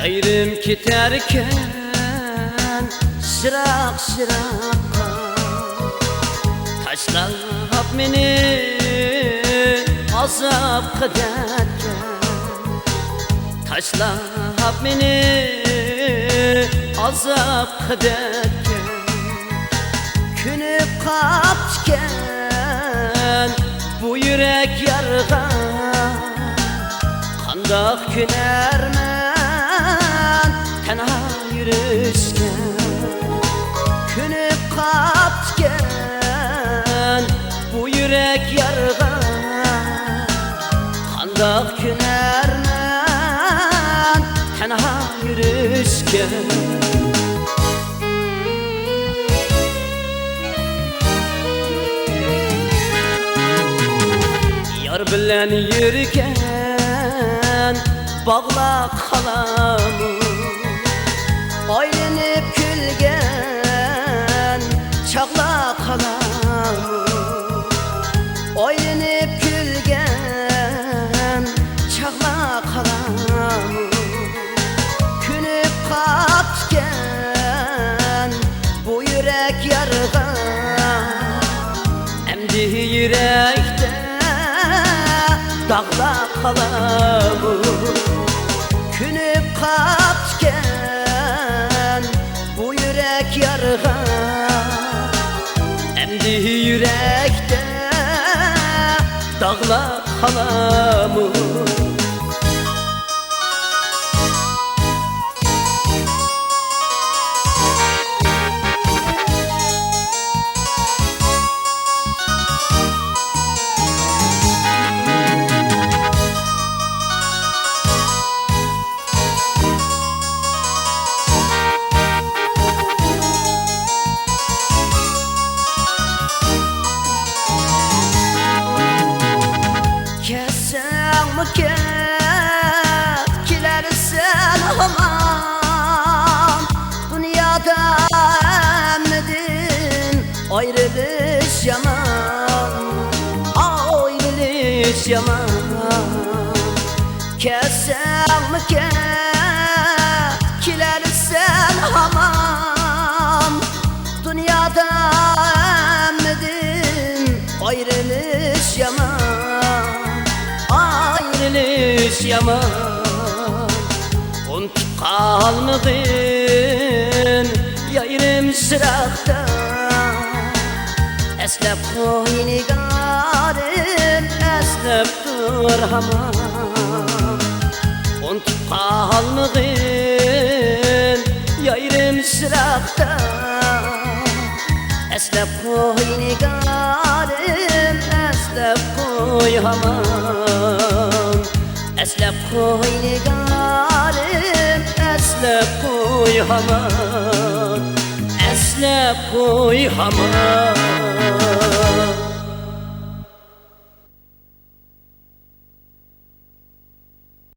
Yayrim keterken şırak şırakka taşlap meni azap kederken, taşlap meni azap kederken, künüp kapçken bu yürek yarga kandak künermen tenha yürüşken, künüp kapçken bu yürek yarga kandak künermen tenha yürüşken. Yar bilen yürürken bağla kalamı, aylanıp külgen çağla kalamı, aylanıp külgen çağla kalamı, künüp kapçken bu yürek yarga emdi yürekte dağla kalamı, künüp kapçken bu yürek yarga emdi yürekte dağla kalamı. Kilersen aman dünyada emmedin ayrılış yaman, ayrılış yaman. Kesen mi kilersen aman dünyada emmedin ayrılış yaman, ayrılış yaman. Unutup kalmadın yayrim sırakta, eslep koy nigarım, eslep dur hamam. Unutup kalmadın yayrim sırakta, eslep koy nigarım, eslep koy hamam. Eslep koy nigarım, eslep koy hamam, eslep koy hamam.